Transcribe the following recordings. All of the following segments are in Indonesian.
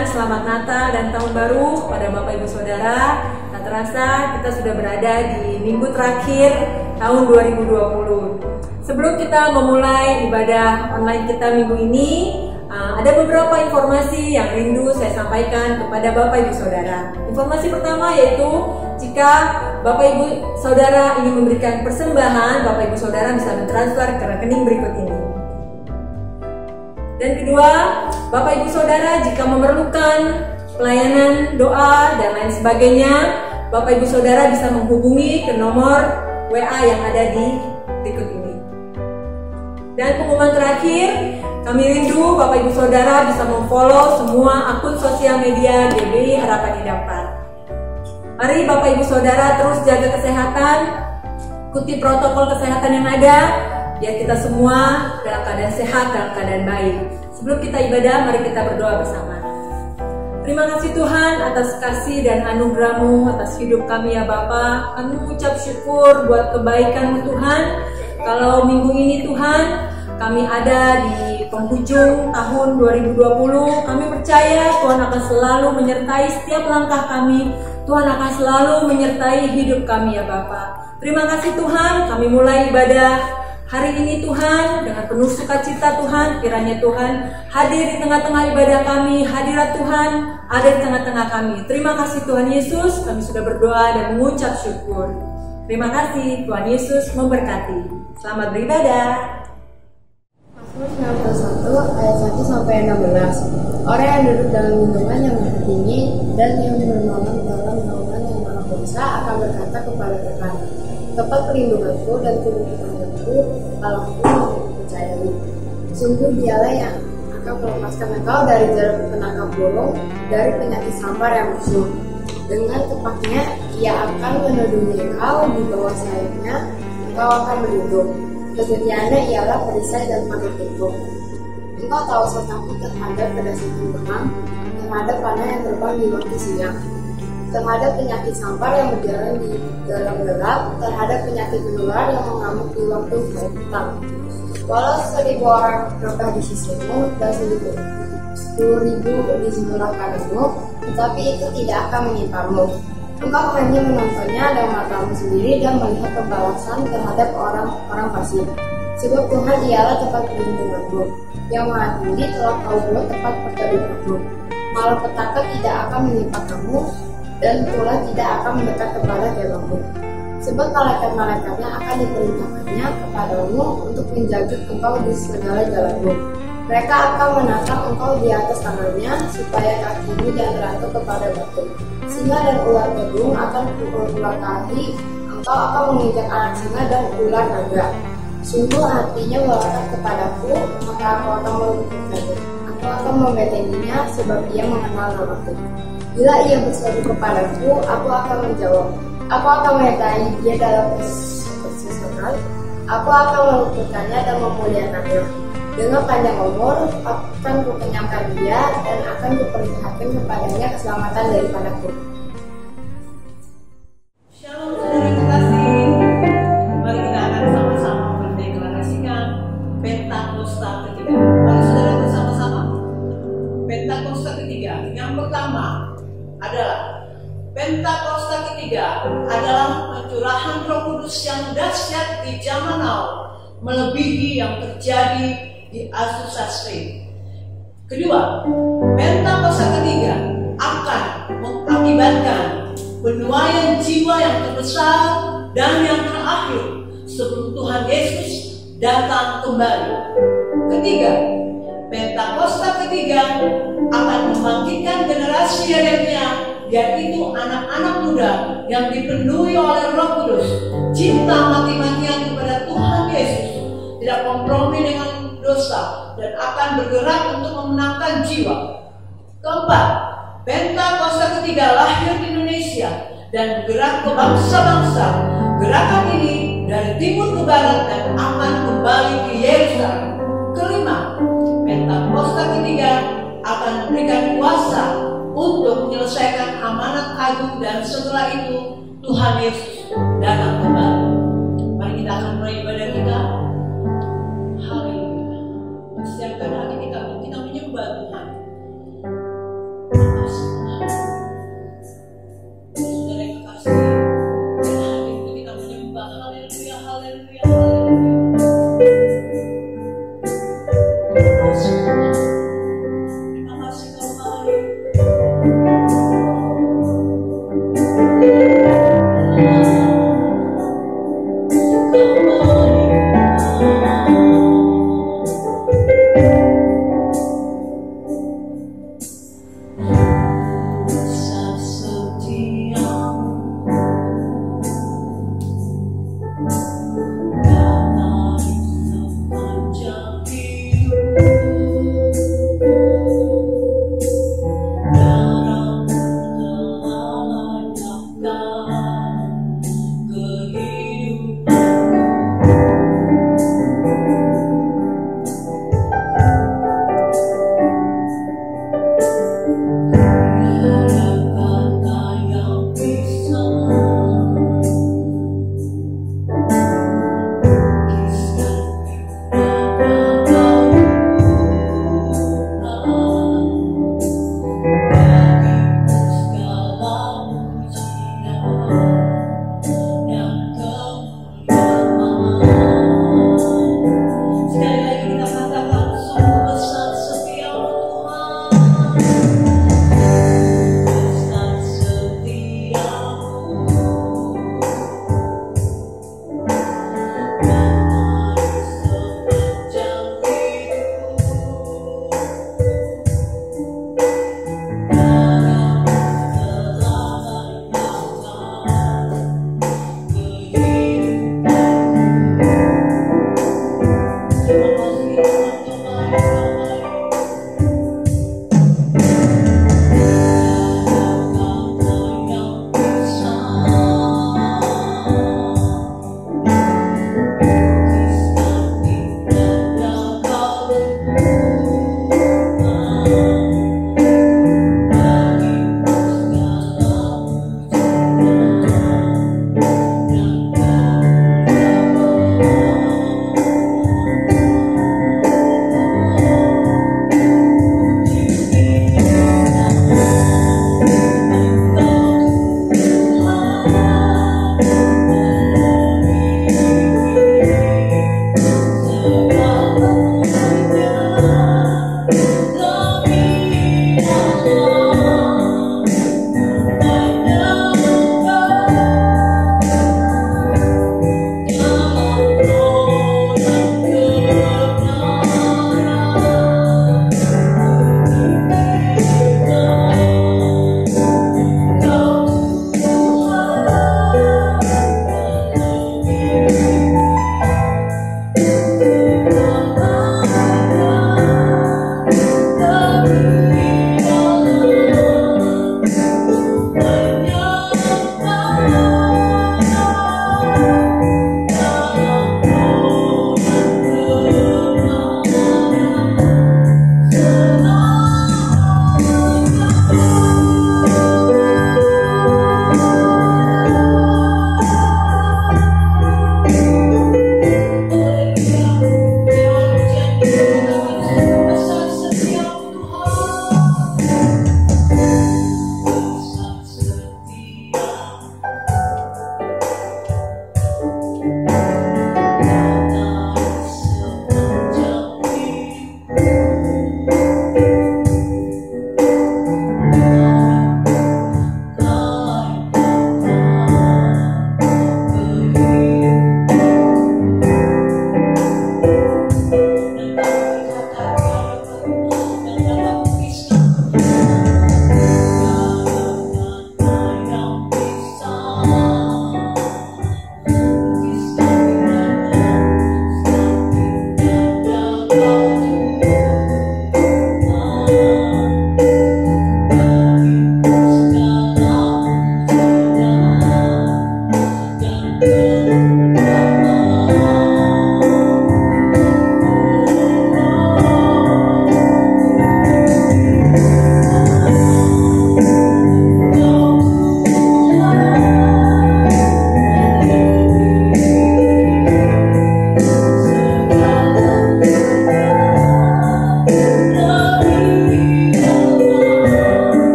mengucapkan selamat Natal dan Tahun Baru kepada Bapak Ibu Saudara. Tak terasa kita sudah berada di minggu terakhir tahun 2020. Sebelum kita memulai ibadah online kita minggu ini, ada beberapa informasi yang rindu saya sampaikan kepada Bapak Ibu Saudara. Informasi pertama yaitu jika Bapak Ibu Saudara ingin memberikan persembahan, Bapak Ibu Saudara bisa mentransfer ke rekening berikut ini. Dan kedua, Bapak Ibu Saudara jika memerlukan pelayanan doa dan lain sebagainya, Bapak Ibu Saudara bisa menghubungi ke nomor WA yang ada di berikut ini. Dan pengumuman terakhir, kami rindu Bapak Ibu Saudara bisa memfollow semua akun sosial media GBI Harapan Indah 4. Mari Bapak Ibu Saudara terus jaga kesehatan, ikuti protokol kesehatan yang ada, biar kita semua dalam keadaan sehat, dalam keadaan baik. Sebelum kita ibadah, mari kita berdoa bersama. Terima kasih Tuhan atas kasih dan anugerah-Mu atas hidup kami ya Bapa. Kami mengucap syukur buat kebaikan-Mu Tuhan. Kalau minggu ini Tuhan, kami ada di penghujung tahun 2020. Kami percaya Tuhan akan selalu menyertai setiap langkah kami. Tuhan akan selalu menyertai hidup kami ya Bapa. Terima kasih Tuhan, kami mulai ibadah hari ini Tuhan dengan penuh sukacita Tuhan. Kiranya Tuhan hadir di tengah-tengah ibadah kami, hadirat Tuhan ada di tengah-tengah kami. Terima kasih Tuhan Yesus, kami sudah berdoa dan mengucap syukur. Terima kasih, Tuhan Yesus memberkati. Selamat beribadah. Mazmur 91 ayat 1 sampai 16. Orang yang duduk dalam lindungan yang tinggi dan yang bermalam dalam naungan yang maha kuasa akan berkata kepada Tuhan, tempat perlindunganku dan tubuh ketahananku, Allahku yang dipercayai. Sungguh Dialah yang akan melepaskan engkau dari jarak penangkap burung, dari penyakit sampar yang musuh. Dengan tepatnya Ia akan melindungi engkau, di bawah sayapnya engkau akan berlindung. Kesetiaannya ialah perisai dan penutupku. Engkau tahu sertaku terhadap pedasnya benang, terhadap panah yang terbang di waktu siang, terhadap penyakit sampar yang berjalan di dalam gelap, terhadap penyakit menular yang mengamuk di waktu petang. Walau 1.000 orang rebah di sisimu dan 10.000 di sebelah kananmu, tetapi itu tidak akan menyimpamu. Engkau hanya menontonnya dengan matamu sendiri dan melihat pembalasan terhadap orang-orang fasik. Sebab Tuhan Dialah tempat perlindunganmu, yang Maha Tinggi telah kau buat tempat perteduhanmu. Malapetaka tidak akan menimpa kamu, dan tulah tidak akan mendekat kepada kemahmu. Sebab malaikat-malaikatnya akan diperintahkannya kepadamu untuk menjaga engkau di segala jalanmu. Mereka akan menatang engkau di atas tangannya, supaya kakimu jangan terjatuh kepada batu. Singa dan ular gedung akan kulahi, engkau akan menginjak anak singa dan ular naga. Sungguh hatinya melekat kepadaku, maka aku akan meluputkannya. Aku akan membentenginya, sebab ia mengenal namaku. Bila ia berseru kepadaku, aku akan menjawab. Aku akan menyertai dia dalam kesesakan. Aku akan meluputkannya dan memuliakannya. Dengan panjang umur, akan kukenyangkan dia dan akan kuperlihatkan kepadanya keselamatan daripadaku. Shalom saudara kekasih. Mari kita akan sama-sama mendeklarasikan Pentakosta ketiga. Mari saudara bersama-sama. Pentakosta ketiga. Yang pertama adalah Pentakosta ketiga adalah pencurahan Roh Kudus yang dahsyat di zaman now, melebihi yang terjadi di Azusa Street. Kedua, Pentakosta ketiga akan mengakibatkan penuaian jiwa yang terbesar dan yang terakhir sebelum Tuhan Yesus datang kembali. Ketiga, Pentakosta ketiga akan membangkitkan generasi Yeremia, yaitu anak-anak muda yang dipenuhi oleh Roh Kudus, cinta mati-matian kepada Tuhan Yesus, tidak kompromi dengan dosa, dan akan bergerak untuk memenangkan jiwa. Keempat, Pentakosta ketiga lahir di Indonesia dan bergerak ke bangsa-bangsa. Gerakan ini dari timur ke barat dan akan kembali ke Yerusalem. Kelima, Pentakosta ketiga akan memberikan kuasa untuk menyelesaikan amanat agung, dan setelah itu Tuhan Yesus datang kembali. Mari kita akan mulai ibadah kita. Haleluya. Persiapkan hati kita untuk kita menyembah Tuhan.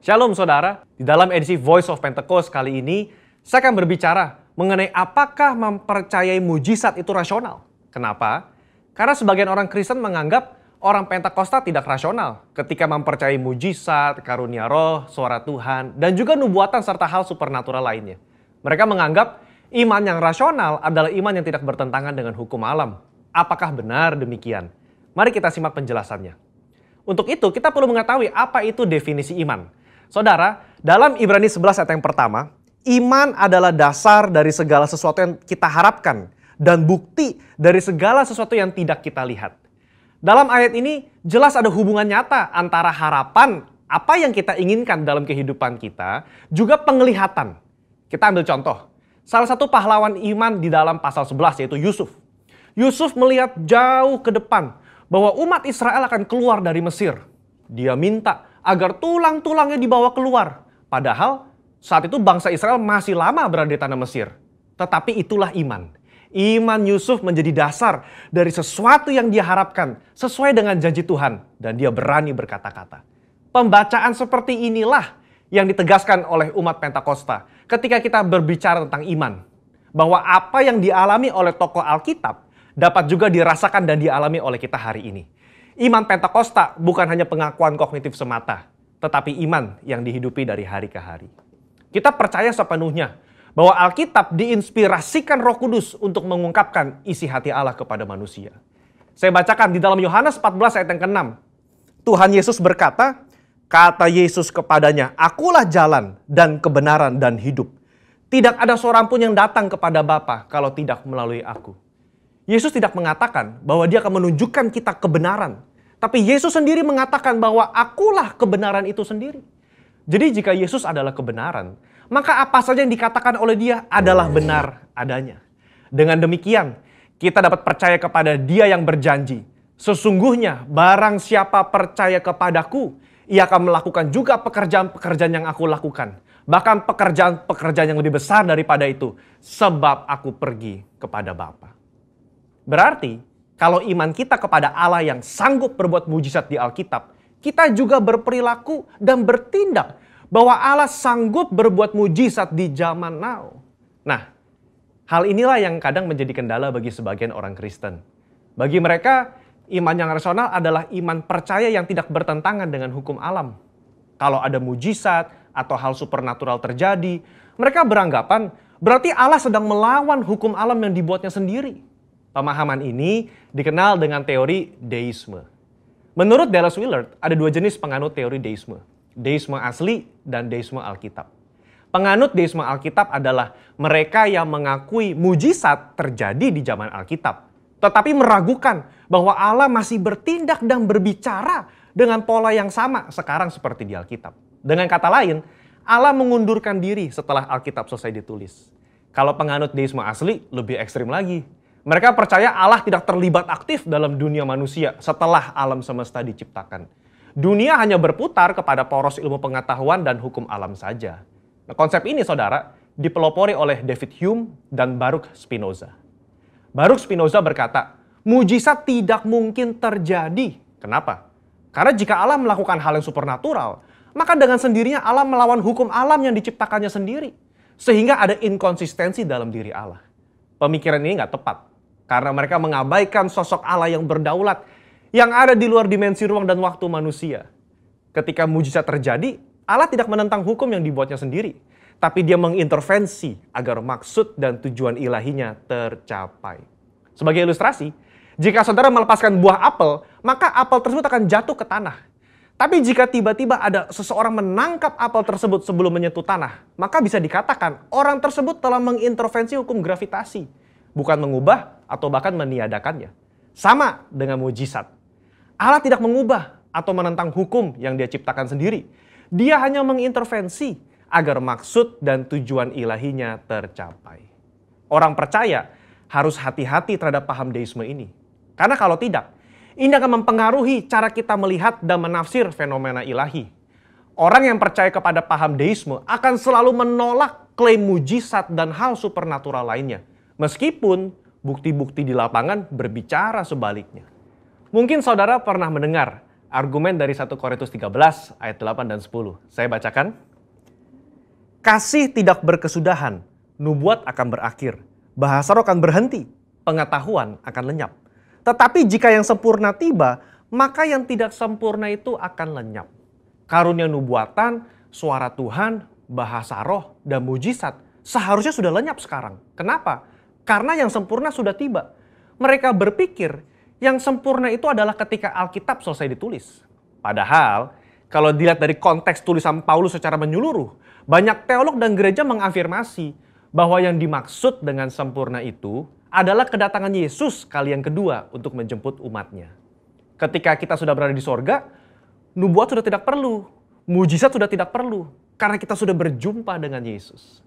Shalom saudara, di dalam edisi Voice of Pentecost kali ini, saya akan berbicara mengenai apakah mempercayai mujizat itu rasional. Kenapa? Karena sebagian orang Kristen menganggap orang Pentakosta tidak rasional ketika mempercayai mujizat, karunia roh, suara Tuhan, dan juga nubuatan serta hal supernatural lainnya. Mereka menganggap iman yang rasional adalah iman yang tidak bertentangan dengan hukum alam. Apakah benar demikian? Mari kita simak penjelasannya. Untuk itu, kita perlu mengetahui apa itu definisi iman. Saudara, dalam Ibrani 11 ayat yang pertama, iman adalah dasar dari segala sesuatu yang kita harapkan dan bukti dari segala sesuatu yang tidak kita lihat. Dalam ayat ini jelas ada hubungan nyata antara harapan, apa yang kita inginkan dalam kehidupan kita, juga penglihatan. Kita ambil contoh, salah satu pahlawan iman di dalam pasal 11 yaitu Yusuf. Yusuf melihat jauh ke depan bahwa umat Israel akan keluar dari Mesir. Dia minta agar tulang-tulangnya dibawa keluar. Padahal saat itu bangsa Israel masih lama berada di tanah Mesir. Tetapi itulah iman. Iman Yusuf menjadi dasar dari sesuatu yang dia harapkan sesuai dengan janji Tuhan. Dan dia berani berkata-kata. Pembacaan seperti inilah yang ditegaskan oleh umat Pentakosta ketika kita berbicara tentang iman. bahwa apa yang dialami oleh tokoh Alkitab dapat juga dirasakan dan dialami oleh kita hari ini. Iman Pentakosta bukan hanya pengakuan kognitif semata, tetapi iman yang dihidupi dari hari ke hari. Kita percaya sepenuhnya bahwa Alkitab diinspirasikan Roh Kudus untuk mengungkapkan isi hati Allah kepada manusia. Saya bacakan di dalam Yohanes 14 ayat yang ke-6. Tuhan Yesus berkata, kata Yesus kepadanya, "Akulah jalan dan kebenaran dan hidup. Tidak ada seorang pun yang datang kepada Bapa kalau tidak melalui aku." Yesus tidak mengatakan bahwa dia akan menunjukkan kita kebenaran. Tapi Yesus sendiri mengatakan bahwa akulah kebenaran itu sendiri. Jadi jika Yesus adalah kebenaran, maka apa saja yang dikatakan oleh dia adalah benar adanya. Dengan demikian, kita dapat percaya kepada dia yang berjanji. Sesungguhnya barang siapa percaya kepadaku, ia akan melakukan juga pekerjaan-pekerjaan yang aku lakukan. Bahkan pekerjaan-pekerjaan yang lebih besar daripada itu, sebab aku pergi kepada Bapa. Berarti, kalau iman kita kepada Allah yang sanggup berbuat mujizat di Alkitab, kita juga berperilaku dan bertindak bahwa Allah sanggup berbuat mujizat di zaman now. Nah, hal inilah yang kadang menjadi kendala bagi sebagian orang Kristen. Bagi mereka, iman yang rasional adalah iman percaya yang tidak bertentangan dengan hukum alam. Kalau ada mujizat atau hal supernatural terjadi, mereka beranggapan berarti Allah sedang melawan hukum alam yang dibuatnya sendiri. Pemahaman ini dikenal dengan teori deisme. Menurut Dallas Willard, ada dua jenis penganut teori deisme. Deisme asli dan deisme Alkitab. Penganut deisme Alkitab adalah mereka yang mengakui mujizat terjadi di zaman Alkitab, tetapi meragukan bahwa Allah masih bertindak dan berbicara dengan pola yang sama sekarang seperti di Alkitab. Dengan kata lain, Allah mengundurkan diri setelah Alkitab selesai ditulis. Kalau penganut deisme asli, lebih ekstrim lagi. Mereka percaya Allah tidak terlibat aktif dalam dunia manusia setelah alam semesta diciptakan. Dunia hanya berputar kepada poros ilmu pengetahuan dan hukum alam saja. Nah, konsep ini, saudara, dipelopori oleh David Hume dan Baruch Spinoza. Baruch Spinoza berkata, mujizat tidak mungkin terjadi. Kenapa? Karena jika Allah melakukan hal yang supernatural, maka dengan sendirinya Allah melawan hukum alam yang diciptakannya sendiri. Sehingga ada inkonsistensi dalam diri Allah. Pemikiran ini nggak tepat. Karena mereka mengabaikan sosok Allah yang berdaulat, yang ada di luar dimensi ruang dan waktu manusia. Ketika mujizat terjadi, Allah tidak menentang hukum yang dibuatnya sendiri. Tapi dia mengintervensi agar maksud dan tujuan ilahinya tercapai. Sebagai ilustrasi, jika saudara melepaskan buah apel, maka apel tersebut akan jatuh ke tanah. Tapi jika tiba-tiba ada seseorang menangkap apel tersebut sebelum menyentuh tanah, maka bisa dikatakan orang tersebut telah mengintervensi hukum gravitasi, bukan mengubah atau bahkan meniadakannya. Sama dengan mujizat. Allah tidak mengubah atau menentang hukum yang dia ciptakan sendiri. Dia hanya mengintervensi agar maksud dan tujuan ilahinya tercapai. Orang percaya harus hati-hati terhadap paham deisme ini. Karena kalau tidak, ini akan mempengaruhi cara kita melihat dan menafsir fenomena ilahi. Orang yang percaya kepada paham deisme akan selalu menolak klaim mujizat dan hal supernatural lainnya. Meskipun bukti-bukti di lapangan berbicara sebaliknya. Mungkin saudara pernah mendengar argumen dari 1 Korintus 13 ayat 8 dan 10. Saya bacakan. Kasih tidak berkesudahan, nubuat akan berakhir, bahasa roh akan berhenti, pengetahuan akan lenyap. Tetapi jika yang sempurna tiba, maka yang tidak sempurna itu akan lenyap. Karunia nubuatan, suara Tuhan, bahasa roh, dan mujizat seharusnya sudah lenyap sekarang. Kenapa? Karena yang sempurna sudah tiba. Mereka berpikir yang sempurna itu adalah ketika Alkitab selesai ditulis. Padahal, kalau dilihat dari konteks tulisan Paulus secara menyeluruh, banyak teolog dan gereja mengafirmasi bahwa yang dimaksud dengan sempurna itu adalah kedatangan Yesus kali yang kedua untuk menjemput umatnya. Ketika kita sudah berada di sorga, nubuat sudah tidak perlu, mujizat sudah tidak perlu, karena kita sudah berjumpa dengan Yesus.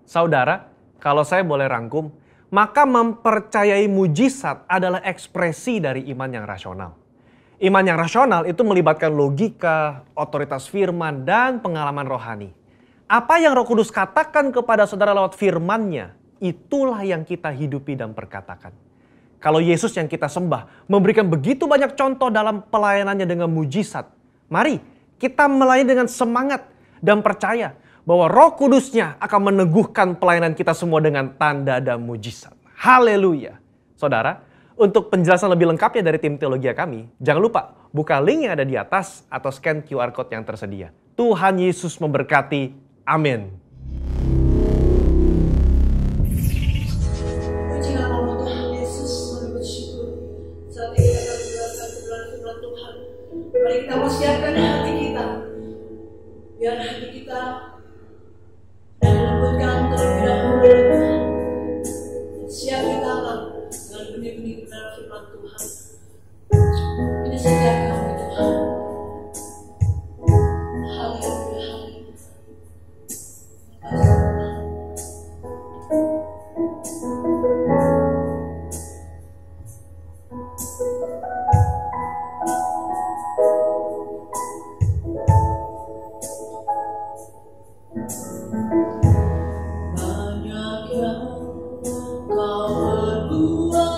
Saudara, kalau saya boleh rangkum, maka mempercayai mujizat adalah ekspresi dari iman yang rasional. Iman yang rasional itu melibatkan logika, otoritas firman, dan pengalaman rohani. Apa yang Roh Kudus katakan kepada saudara lewat firman-Nya, itulah yang kita hidupi dan perkatakan. Kalau Yesus yang kita sembah memberikan begitu banyak contoh dalam pelayanannya dengan mujizat, mari kita melayani dengan semangat dan percaya bahwa Roh Kudusnya akan meneguhkan pelayanan kita semua dengan tanda dan mujizat. Haleluya. Saudara, untuk penjelasan lebih lengkapnya dari tim teologia kami, jangan lupa buka link yang ada di atas atau scan QR Code yang tersedia. Tuhan Yesus memberkati. Amin. Puji nama Tuhan Yesus, mari bersyukur. Saat ini kita akan mendengarkan kebenaran firman Tuhan. Mari kita persiapkan hati kita, biar hati kita dan lembutkan terlebih dahulu oleh Tuhan. Siap ditalam dengan benih-benih kebenaran firman Tuhan. Ini setiap kami Tuhan. Haleluya, haleluya. Banyak yang kau berbuat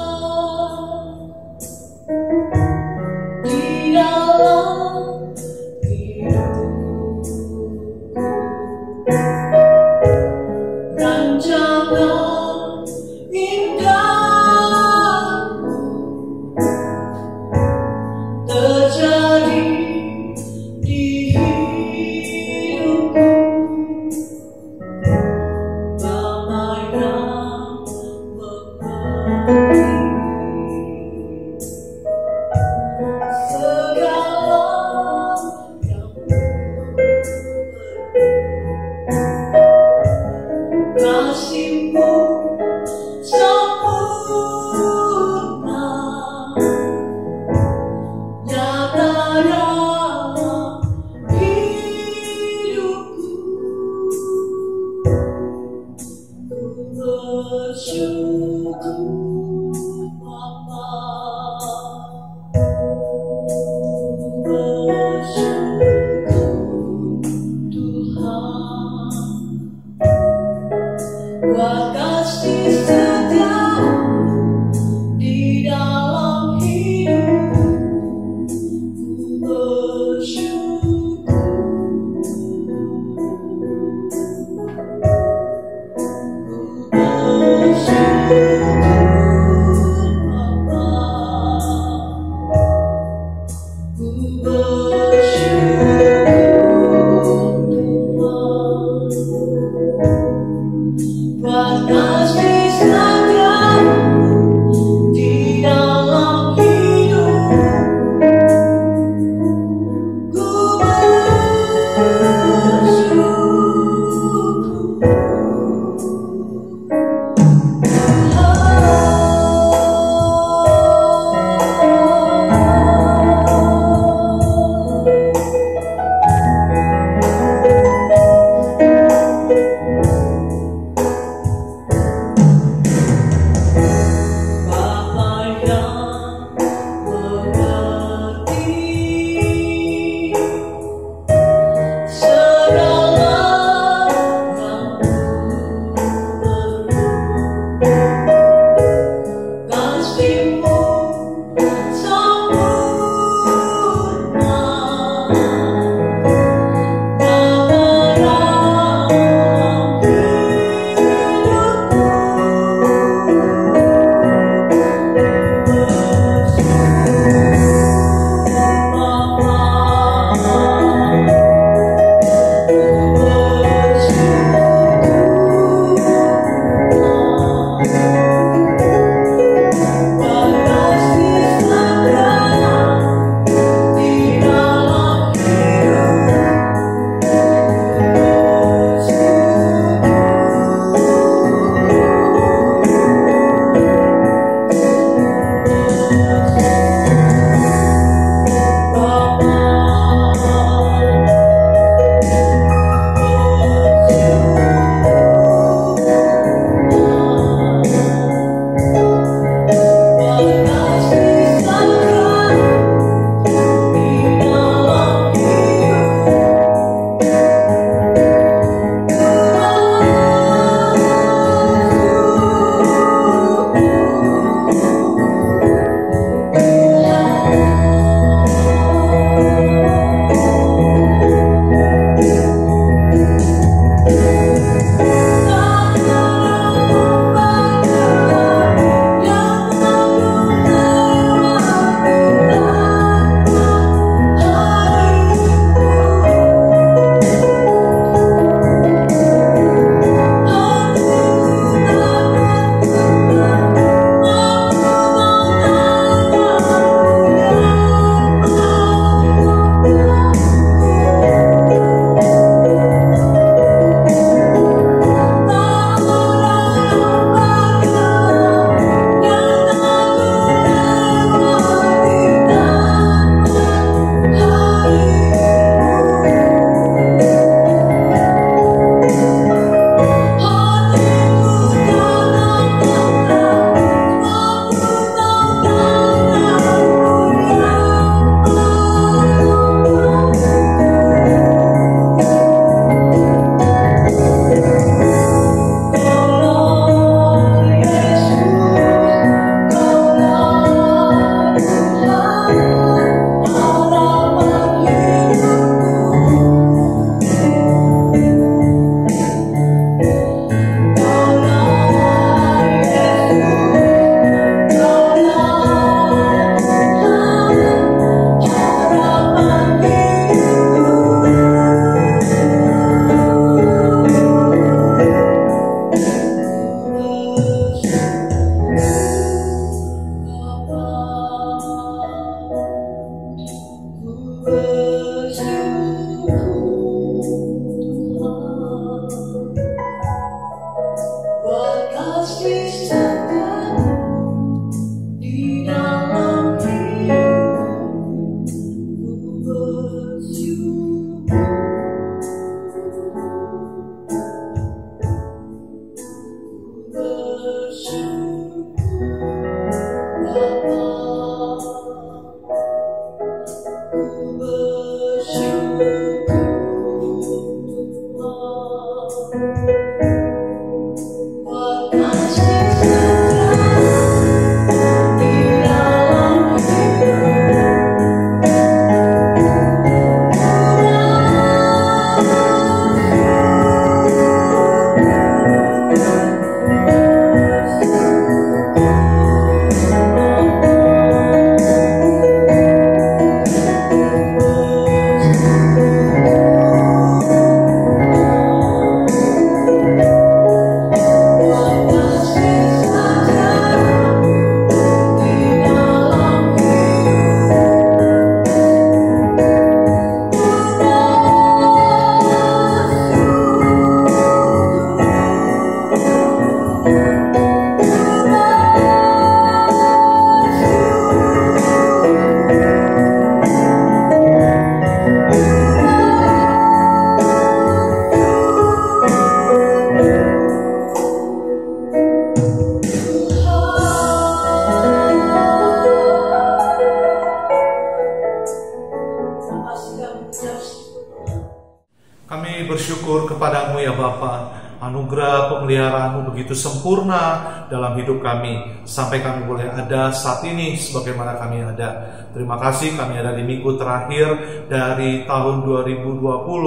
bersyukur kepadamu ya Bapa. Anugerah pemeliharaanmu begitu sempurna dalam hidup kami, sampai kami boleh ada saat ini sebagaimana kami ada. Terima kasih kami ada di minggu terakhir dari tahun 2020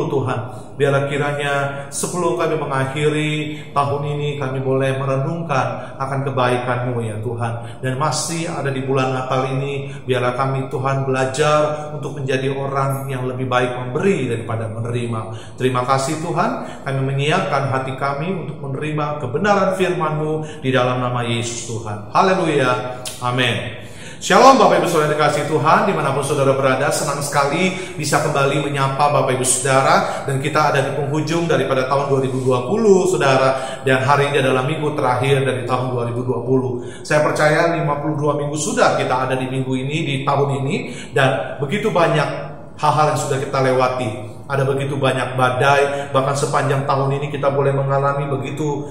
Tuhan. Biarlah kiranya sebelum kami mengakhiri tahun ini, kami boleh merenungkan akan kebaikan-Mu ya Tuhan. Dan masih ada di bulan Natal ini, biarlah kami Tuhan belajar untuk menjadi orang yang lebih baik memberi daripada menerima. Terima kasih Tuhan, kami menyiapkan hati kami untuk menerima kebenaran firman-Mu di dalam nama Yesus Tuhan. Haleluya, amin. Shalom Bapak Ibu Saudara dikasih Tuhan, dimanapun saudara berada, senang sekali bisa kembali menyapa Bapak Ibu Saudara. Dan kita ada di penghujung daripada tahun 2020 Saudara, dan hari ini adalah minggu terakhir dari tahun 2020. Saya percaya 52 minggu sudah kita ada di minggu ini, di tahun ini, dan begitu banyak hal-hal yang sudah kita lewati. Ada begitu banyak badai, bahkan sepanjang tahun ini kita boleh mengalami begitu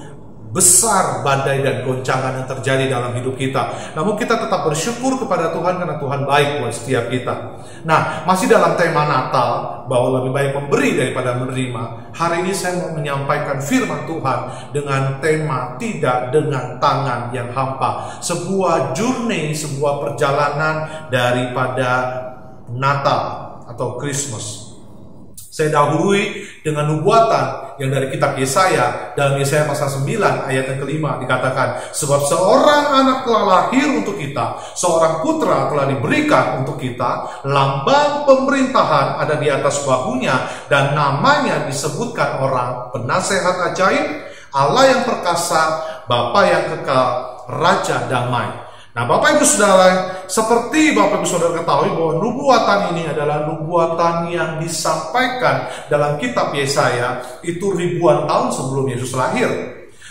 besar badai dan goncangan yang terjadi dalam hidup kita. Namun kita tetap bersyukur kepada Tuhan karena Tuhan baik buat setiap kita. Nah, masih dalam tema Natal, bahwa lebih baik memberi daripada menerima. Hari ini saya mau menyampaikan firman Tuhan dengan tema tidak dengan tangan yang hampa. Sebuah journey, sebuah perjalanan daripada Natal atau Christmas. Saya dahului dengan nubuatan yang dari kitab Yesaya. Dalam Yesaya pasal 9 ayat yang kelima dikatakan, sebab seorang anak telah lahir untuk kita, seorang putra telah diberikan untuk kita, lambang pemerintahan ada di atas bahunya, dan namanya disebutkan orang penasehat ajaib, Allah yang perkasa, Bapa yang kekal, Raja damai. Nah Bapak Ibu Saudara, seperti Bapak Ibu Saudara ketahui bahwa nubuatan ini adalah nubuatan yang disampaikan dalam kitab Yesaya itu ribuan tahun sebelum Yesus lahir.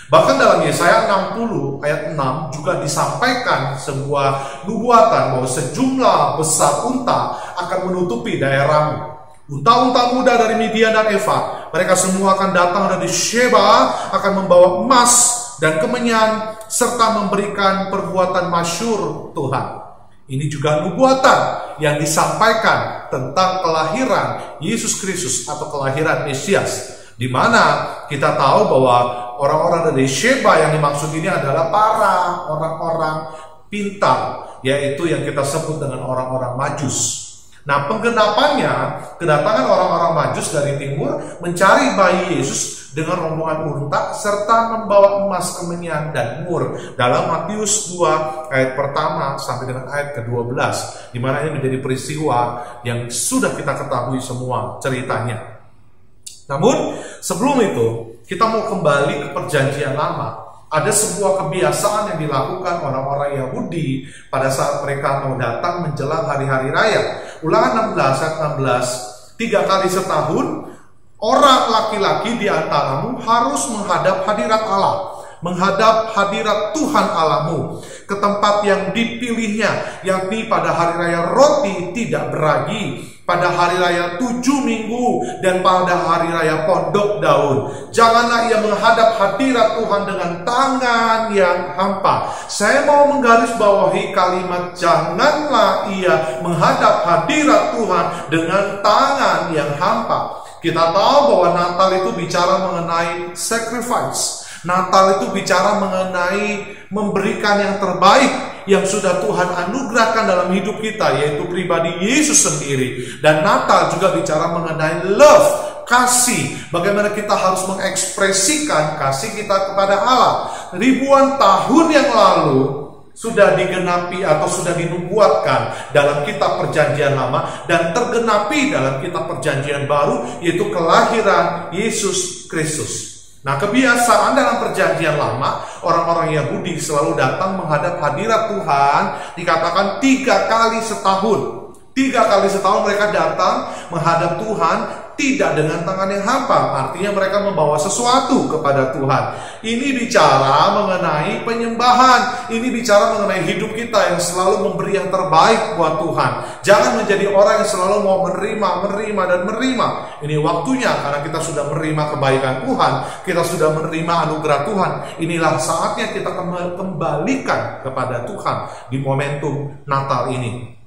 Bahkan dalam Yesaya 60 ayat 6 juga disampaikan sebuah nubuatan bahwa sejumlah besar unta akan menutupi daerahmu. Unta-unta muda dari Midian dan Eva, mereka semua akan datang dari Sheba, akan membawa emas dan kemenyan, serta memberikan perbuatan masyhur Tuhan. Ini juga nubuatan yang disampaikan tentang kelahiran Yesus Kristus atau kelahiran Mesias, di mana kita tahu bahwa orang-orang dari Sheba yang dimaksud ini adalah para orang-orang pintar, yaitu yang kita sebut dengan orang-orang Majus. Nah, penggenapannya, kedatangan orang-orang Majus dari timur mencari bayi Yesus dengan rombongan unta serta membawa emas, kemenyan, dan mur. Dalam Matius 2 ayat pertama sampai dengan ayat ke-12, di mana ini menjadi peristiwa yang sudah kita ketahui semua ceritanya. Namun, sebelum itu, kita mau kembali ke perjanjian lama. Ada sebuah kebiasaan yang dilakukan orang-orang Yahudi pada saat mereka mau datang menjelang hari-hari raya. Ulangan 16 ayat 16, 3 kali setahun orang laki-laki di antaramu harus menghadap hadirat Allah, menghadap hadirat Tuhan Allahmu, ke tempat yang dipilihnya, yakni pada hari raya roti tidak beragi, pada hari raya 7 minggu, dan pada hari raya pondok daun. Janganlah ia menghadap hadirat Tuhan dengan tangan yang hampa. Saya mau menggarisbawahi kalimat janganlah ia menghadap hadirat Tuhan dengan tangan yang hampa. Kita tahu bahwa Natal itu bicara mengenai sacrifice. Natal itu bicara mengenai memberikan yang terbaik yang sudah Tuhan anugerahkan dalam hidup kita, yaitu pribadi Yesus sendiri. Dan Natal juga bicara mengenai love, kasih. Bagaimana kita harus mengekspresikan kasih kita kepada Allah. Ribuan tahun yang lalu sudah digenapi atau sudah dinubuatkan dalam kitab perjanjian lama dan tergenapi dalam kitab perjanjian baru, yaitu kelahiran Yesus Kristus. Nah, kebiasaan dalam perjanjian lama, orang-orang Yahudi selalu datang menghadap hadirat Tuhan, dikatakan 3 kali setahun. 3 kali setahun mereka datang menghadap Tuhan, tidak dengan tangan yang hampa. Artinya mereka membawa sesuatu kepada Tuhan. Ini bicara mengenai penyembahan. Ini bicara mengenai hidup kita yang selalu memberi yang terbaik buat Tuhan. Jangan menjadi orang yang selalu mau menerima. Ini waktunya, karena kita sudah menerima kebaikan Tuhan, kita sudah menerima anugerah Tuhan. Inilah saatnya kita kembalikan kepada Tuhan di momentum Natal ini.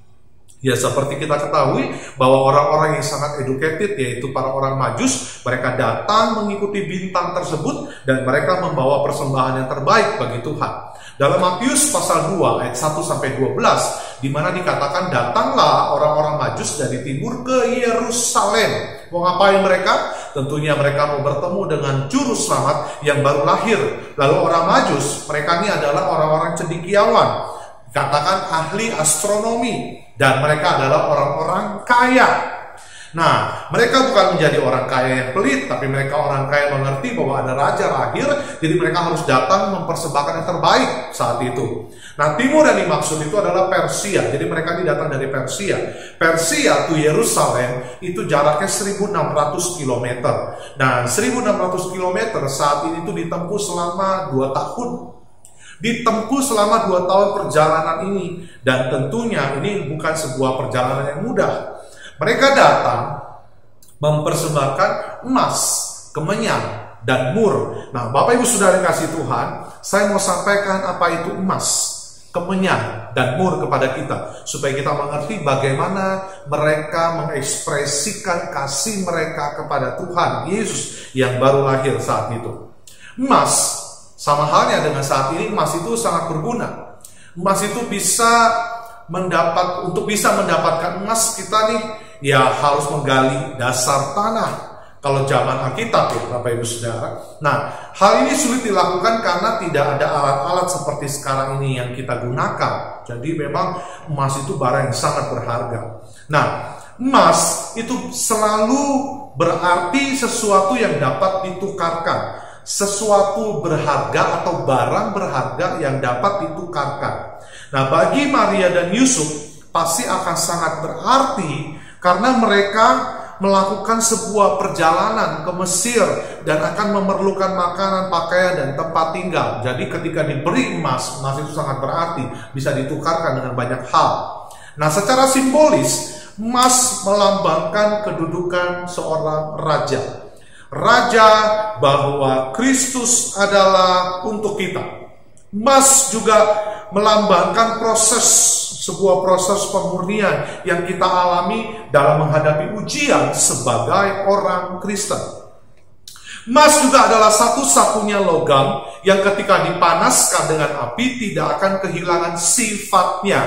Ya, seperti kita ketahui bahwa orang-orang yang sangat educated, yaitu para orang Majus, mereka datang mengikuti bintang tersebut dan mereka membawa persembahan yang terbaik bagi Tuhan. Dalam Matius pasal 2 ayat 1-12, di mana dikatakan, datanglah orang-orang Majus dari timur ke Yerusalem. Mau ngapain mereka? Tentunya mereka mau bertemu dengan juru selamat yang baru lahir. Lalu orang Majus, mereka ini adalah orang-orang cendekiawan, katakan ahli astronomi, dan mereka adalah orang-orang kaya. Nah, mereka bukan menjadi orang kaya yang pelit, tapi mereka orang kaya mengerti bahwa ada raja lahir, jadi mereka harus datang mempersembahkan yang terbaik saat itu. Nah, timur yang dimaksud itu adalah Persia, jadi mereka ini datang dari Persia. Persia to Yerusalem itu jaraknya 1600 km. Nah, 1600 km saat ini itu ditempuh selama 2 tahun. Ditempuh selama 2 tahun perjalanan ini, dan tentunya ini bukan sebuah perjalanan yang mudah. Mereka datang mempersembahkan emas, kemenyan, dan mur. Nah, Bapak Ibu Saudara yang kasih Tuhan, saya mau sampaikan apa itu emas, kemenyan, dan mur kepada kita, supaya kita mengerti bagaimana mereka mengekspresikan kasih mereka kepada Tuhan Yesus yang baru lahir saat itu. Emas, sama halnya dengan saat ini, emas itu sangat berguna. Emas itu bisa untuk bisa mendapatkan emas, kita nih ya harus menggali dasar tanah. Kalau zaman Alkitab ya, Bapak Ibu Saudara. Nah, hal ini sulit dilakukan karena tidak ada alat-alat seperti sekarang ini yang kita gunakan. Jadi memang emas itu barang yang sangat berharga. Nah, emas itu selalu berarti sesuatu yang dapat ditukarkan, sesuatu berharga atau barang berharga yang dapat ditukarkan. Nah, bagi Maria dan Yusuf pasti akan sangat berarti karena mereka melakukan sebuah perjalanan ke Mesir dan akan memerlukan makanan, pakaian, dan tempat tinggal. Jadi ketika diberi emas, emas itu sangat berarti, bisa ditukarkan dengan banyak hal. Nah, secara simbolis, emas melambangkan kedudukan seorang raja. Raja bahwa Kristus adalah untuk kita. Emas juga melambangkan sebuah proses pemurnian yang kita alami dalam menghadapi ujian sebagai orang Kristen. Emas juga adalah satu-satunya logam yang ketika dipanaskan dengan api tidak akan kehilangan sifatnya.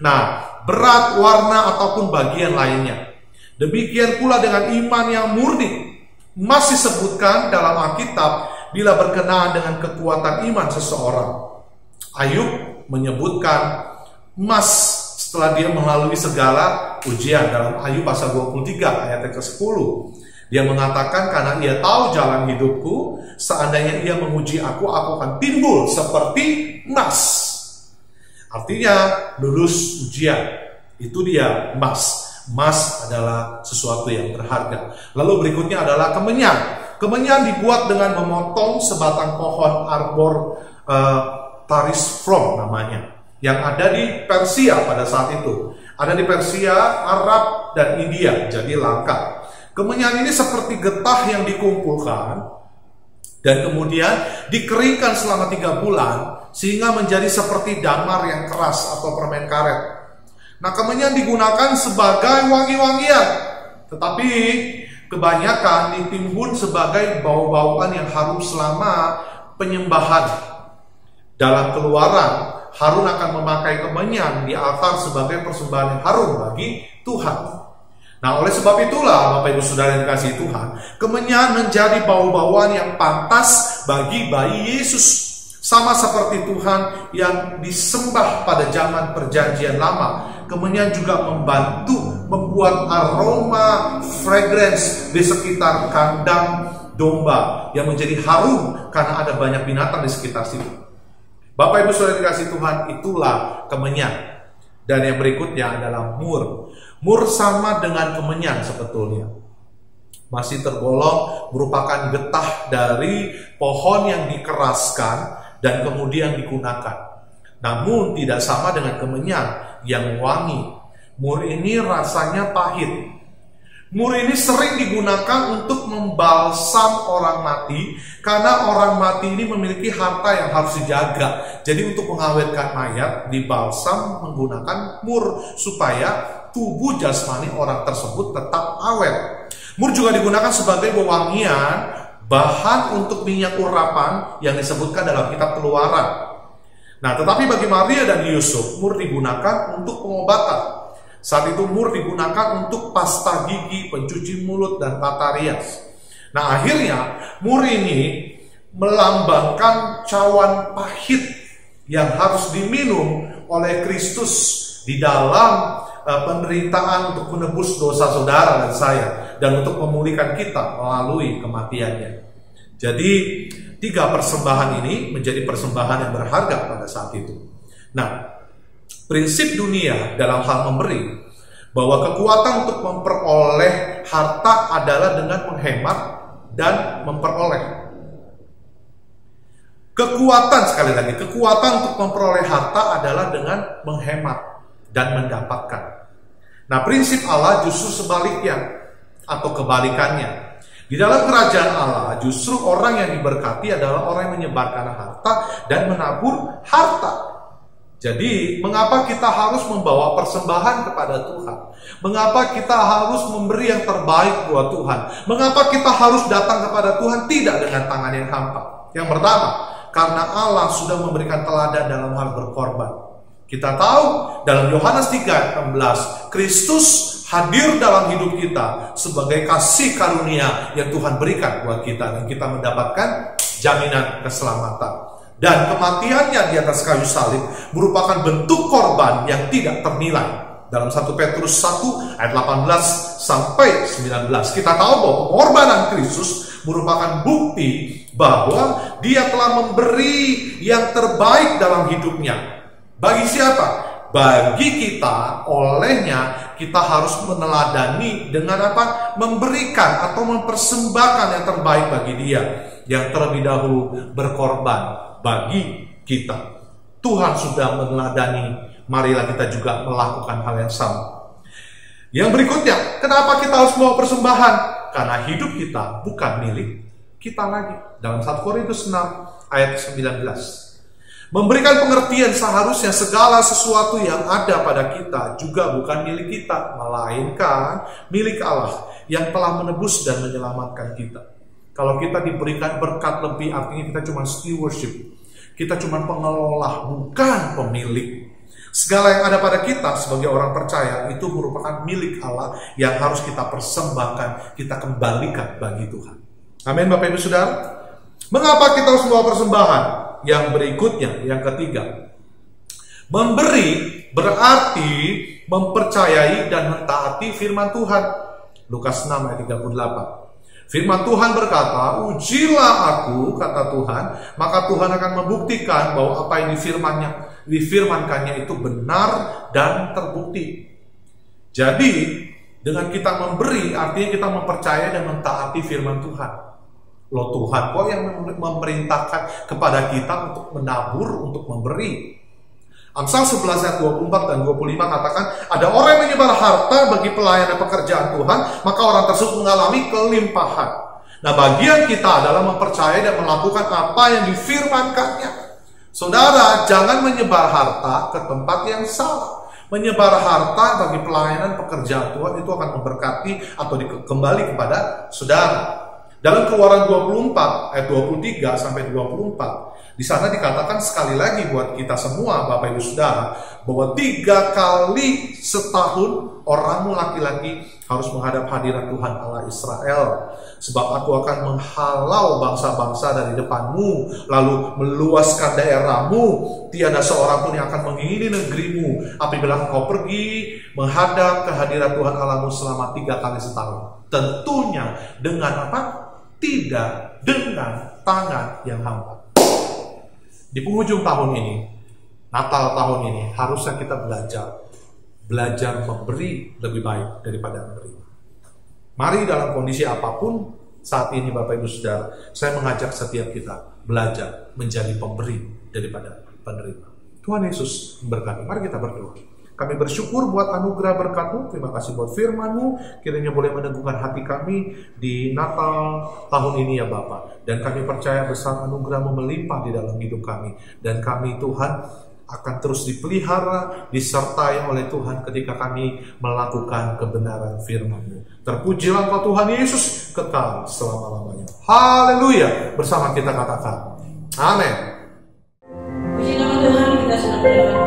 Nah, berat, warna, ataupun bagian lainnya. Demikian pula dengan iman yang murni. Emas disebutkan dalam Alkitab bila berkenaan dengan kekuatan iman seseorang. Ayub menyebutkan emas setelah dia melalui segala ujian dalam Ayub pasal 23 ayat ke-10. Dia mengatakan, karena ia tahu jalan hidupku, seandainya ia menguji aku akan timbul seperti emas. Artinya lulus ujian, itu dia emas. Emas adalah sesuatu yang berharga. Lalu berikutnya adalah kemenyan. Kemenyan dibuat dengan memotong sebatang pohon arbor tarisfrom namanya, yang ada di Persia pada saat itu. Ada di Persia, Arab, dan India, jadi langka. Kemenyan ini seperti getah yang dikumpulkan dan kemudian dikeringkan selama 3 bulan sehingga menjadi seperti damar yang keras atau permen karet. Nah, kemenyan digunakan sebagai wangi-wangian, tetapi kebanyakan ditimbun sebagai bau-bauan yang harum selama penyembahan. Dalam Keluaran, Harun akan memakai kemenyan di altar sebagai persembahan yang harum bagi Tuhan. Nah, oleh sebab itulah, Bapak Ibu Saudara yang kasih Tuhan, kemenyan menjadi bau-bauan yang pantas bagi bayi Yesus. Sama seperti Tuhan yang disembah pada zaman Perjanjian Lama, kemenyan juga membantu membuat aroma fragrance di sekitar kandang domba yang menjadi harum karena ada banyak binatang di sekitar situ. Bapak Ibu Saudara dikasih Tuhan, itulah kemenyan. Dan yang berikutnya adalah mur. Mur sama dengan kemenyan sebetulnya. Masih tergolong merupakan getah dari pohon yang dikeraskan dan kemudian digunakan. Namun tidak sama dengan kemenyan yang wangi. Mur ini rasanya pahit. Mur ini sering digunakan untuk membalsam orang mati, karena orang mati ini memiliki harta yang harus dijaga. Jadi untuk mengawetkan mayat, dibalsam menggunakan mur supaya tubuh jasmani orang tersebut tetap awet. Mur juga digunakan sebagai wewangian, bahan untuk minyak urapan yang disebutkan dalam kitab Keluaran. Nah, tetapi bagi Maria dan Yusuf, mur digunakan untuk pengobatan. Saat itu mur digunakan untuk pasta gigi, pencuci mulut, dan tata rias. Nah, akhirnya mur ini melambangkan cawan pahit yang harus diminum oleh Kristus di dalam penderitaan untuk menebus dosa saudara dan saya, dan untuk memulihkan kita melalui kematiannya. Jadi 3 persembahan ini menjadi persembahan yang berharga pada saat itu. Nah, prinsip dunia dalam hal memberi, bahwa kekuatan untuk memperoleh harta adalah dengan menghemat dan memperoleh. Kekuatan, sekali lagi, kekuatan untuk memperoleh harta adalah dengan menghemat dan mendapatkan. Nah, prinsip Allah justru sebaliknya atau kebalikannya. Di dalam kerajaan Allah, justru orang yang diberkati adalah orang yang menyebarkan harta dan menabur harta. Jadi, mengapa kita harus membawa persembahan kepada Tuhan? Mengapa kita harus memberi yang terbaik buat Tuhan? Mengapa kita harus datang kepada Tuhan tidak dengan tangan yang hampa? Yang pertama, karena Allah sudah memberikan teladan dalam hal berkorban. Kita tahu dalam Yohanes 3:16, Kristus hadir dalam hidup kita sebagai kasih karunia yang Tuhan berikan buat kita, dan kita mendapatkan jaminan keselamatan. Dan kematiannya di atas kayu salib merupakan bentuk korban yang tidak ternilai. Dalam 1 Petrus 1 ayat 18 sampai 19, kita tahu bahwa pengorbanan Kristus merupakan bukti bahwa dia telah memberi yang terbaik dalam hidupnya. Bagi siapa? Bagi kita. Olehnya kita harus meneladani dengan apa? Memberikan atau mempersembahkan yang terbaik bagi dia, yang terlebih dahulu berkorban bagi kita. Tuhan sudah meneladani, marilah kita juga melakukan hal yang sama. Yang berikutnya, kenapa kita harus membawa persembahan? Karena hidup kita bukan milik kita lagi. Dalam 1 Korintus 6 ayat 19, memberikan pengertian seharusnya segala sesuatu yang ada pada kita juga bukan milik kita, melainkan milik Allah yang telah menebus dan menyelamatkan kita. Kalau kita diberikan berkat lebih, artinya kita cuma stewardship. Kita cuma pengelola, bukan pemilik. Segala yang ada pada kita sebagai orang percaya itu merupakan milik Allah yang harus kita persembahkan, kita kembalikan bagi Tuhan. Amin, Bapak Ibu Saudara. Mengapa kita harus membawa persembahan? Yang berikutnya, yang ketiga, memberi berarti mempercayai dan mentaati firman Tuhan. Lukas 6 ayat 38. Firman Tuhan berkata, ujilah aku, kata Tuhan, maka Tuhan akan membuktikan bahwa apa yang difirmankannya itu benar dan terbukti. Jadi, dengan kita memberi, artinya kita mempercayai dan mentaati firman Tuhan. Loh, Tuhan kok yang memerintahkan kepada kita untuk menabur, untuk memberi. Amsal 11 ayat 24 dan 25 katakan, ada orang yang menyebar harta bagi pelayanan pekerjaan Tuhan, maka orang tersebut mengalami kelimpahan. Nah, bagian kita adalah mempercayai dan melakukan apa yang difirmankannya. Saudara, jangan menyebar harta ke tempat yang salah. Menyebar harta bagi pelayanan pekerjaan Tuhan itu akan memberkati atau kembali kepada saudara. Dalam Keluaran 24 ayat 23 sampai 24, di sana dikatakan sekali lagi buat kita semua, Bapak Ibu Saudara, bahwa 3 kali setahun orangmu laki-laki harus menghadap hadirat Tuhan Allah Israel. Sebab aku akan menghalau bangsa-bangsa dari depanmu, lalu meluaskan daerahmu. Tiada seorang pun yang akan mengingini negerimu apabila engkau pergi menghadap kehadirat Tuhan Allahmu selama 3 kali setahun. Tentunya dengan apa? Tidak dengan tangan yang hampa. Di penghujung tahun ini, Natal tahun ini, harusnya kita belajar memberi lebih baik daripada menerima. Mari dalam kondisi apapun saat ini, Bapak Ibu Saudara, saya mengajak setiap kita belajar menjadi pemberi daripada penerima. Tuhan Yesus memberkati. Mari kita berdoa. Kami bersyukur buat anugerah berkat-Mu, terima kasih buat firman-Mu, kiranya boleh meneguhkan hati kami di Natal tahun ini ya Bapa. Dan kami percaya besar anugerah-Mu melimpah di dalam hidup kami. Dan kami Tuhan akan terus dipelihara, disertai oleh Tuhan ketika kami melakukan kebenaran firman-Mu. Terpujilah Engkau Tuhan Yesus, kekal selama-lamanya. Haleluya. Bersama kita katakan, amin. Puji nama Tuhan, kita sudah mendengar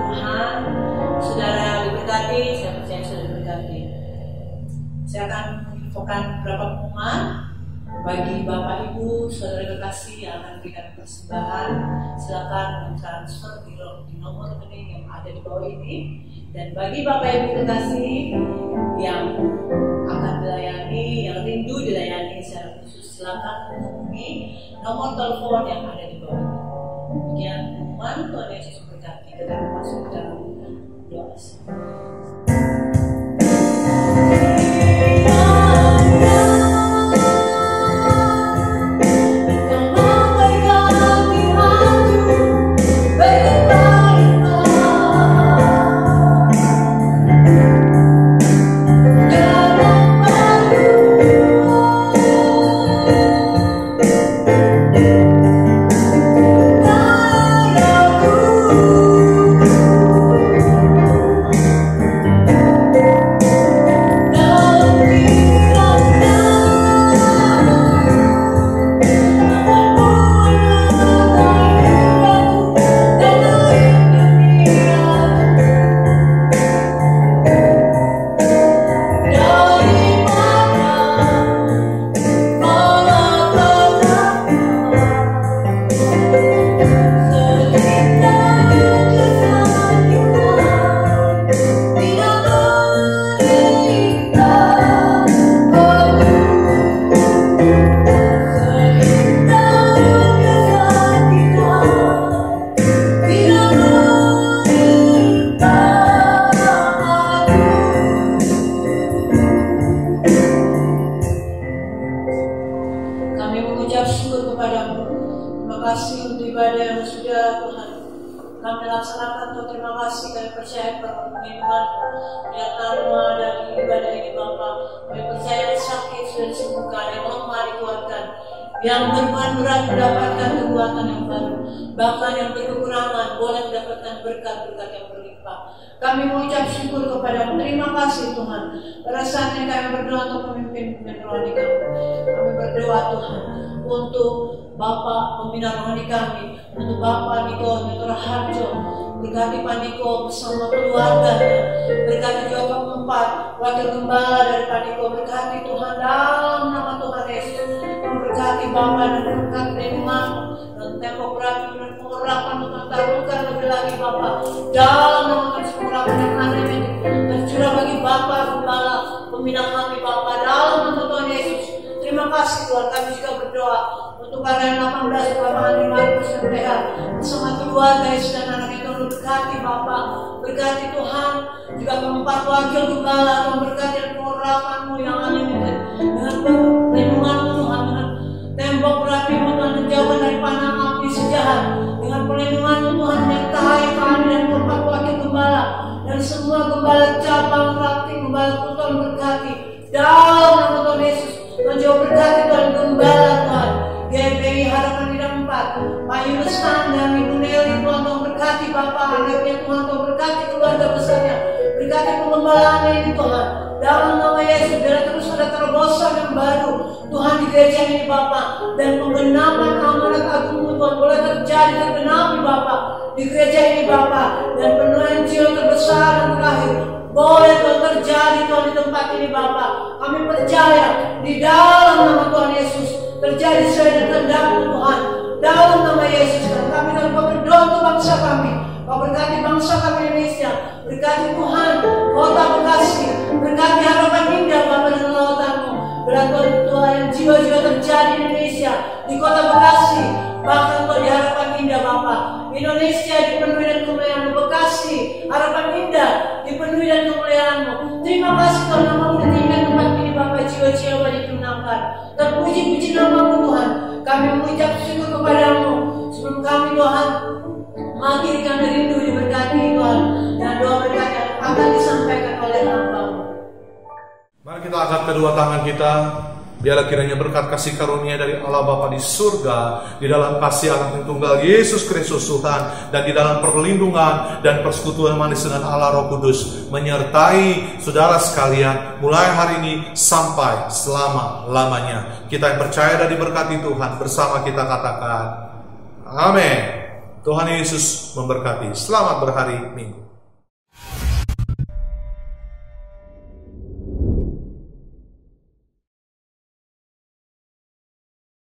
Tuhan. Saudara diberkati, saya percaya sudah diberkati. Saya akan menginfokan beberapa pengumuman bagi Bapak Ibu, saudara kekasih yang akan memberikan persembahan. Silakan mentransfer di nomor rekening yang ada di bawah ini. Dan bagi Bapak Ibu kekasih yang akan dilayani, yang rindu dilayani secara khusus, silakan menghubungi nomor telepon yang ada di bawah ini. Demikian pengumuman, Tuhan Yesus memberkati. Kita masuk ke dalam doa. Yang berat mendapatkan kekuatan yang baru, bahkan yang berkekurangan boleh mendapatkan berkat-berkat yang berlimpah. Kami mengucap syukur kepada-Mu. Terima kasih Tuhan. Pada saatnya kami berdoa untuk memimpin rohani kami. Kami berdoa Tuhan untuk Bapak pembina rohani kami, untuk Bapak Niko Nyoto Harjo. Berkati Pak Niko bersama keluarganya. Berkati juga keempat wakil gembala dari Pak Niko. Berkati Tuhan dalam nama Tuhan Yesus. Berkati Bapak dan berkati Tuhan dan tembok berapi dan pengurapan Tuhan taruhkan lebih lagi Bapak dalam nama Tuhan pengurapan yang ada ini tercurah bagi Bapak gembala pembina kami Bapak dalam nama Tuhan Yesus. Terima kasih Tuhan. Kami juga berdoa untuk karya 18 Bapak Andi Markus dan PH bersama keluarga Yesus dan anak itu. Berkati Bapak, berkati Tuhan juga keempat wakil gembala Tuhan, berkati dan pengurapan-Mu yang unlimited dengan perlindungan-Mu Tuhan, dengan tembok berapi-Mu Tuhan, menjauhkan dari panah api sejahat dengan perlindungan-Mu Tuhan, menyertai kami dan keempat wakil gembala dan semua gembala cabang ranting gembala Tuhan. Berkati dalam nama Tuhan Yesus. Tuhan jauh berkati Tuhan gembala Tuhan GBI Harapan Indah 4 Pak Yunus dan Ibu Nelly Tuhan berkati Bapak anaknya Tuhan, berkati keluarga besarnya, berkati pengembalaan ini Tuhan dalam nama Yesus. Biar terus ada terobosan yang baru Tuhan di gereja ini Bapak, dan penggenapan amanat agung-Mu Tuhan boleh terjadi tergenapi Bapak di gereja ini Bapak, dan penuaian jiwa terbesar dan terakhir boleh Tuhan terjadi Tuhan di tempat ini Bapak. Kami percaya di dalam nama Tuhan Yesus terjadi sesuai dengan kehendak-Mu Tuhan dalam nama Yesus. Dan kami akan berdoa untuk bangsa kami. Kau berkati bangsa kami Indonesia, berkati Tuhan kota Bekasi, berkati Harapan Indah Bapak dengan lautan-Mu. Berkati Tuhan jiwa-jiwa terjadi di Indonesia, di kota Bekasi, bahkan Tuhan di Harapan Indah Bapak. Indonesia dipenuhi dengan kemuliaan-Mu, Bekasi, Harapan Indah dipenuhi dengan kemuliaan-Mu. Terima kasih Tuhan, nama-Mu ditinggikan tempat ini Bapak, jiwa-jiwa banyak dimenangkan. Terpuji-puji nama-Mu Tuhan. Kami mengucap syukur kepada-Mu. Sebelum kami Tuhan mengakhiri kami rindu diberkati Tuhan, dan doa berkati kita angkat kedua tangan kita. Biarlah kiranya berkat kasih karunia dari Allah Bapa di surga, di dalam kasih Anak yang tunggal Yesus Kristus Tuhan, dan di dalam perlindungan dan persekutuan manis dengan Allah Roh Kudus menyertai saudara sekalian mulai hari ini sampai selama-lamanya. Kita yang percaya dan diberkati Tuhan, bersama kita katakan amin. Tuhan Yesus memberkati. Selamat berhari Minggu.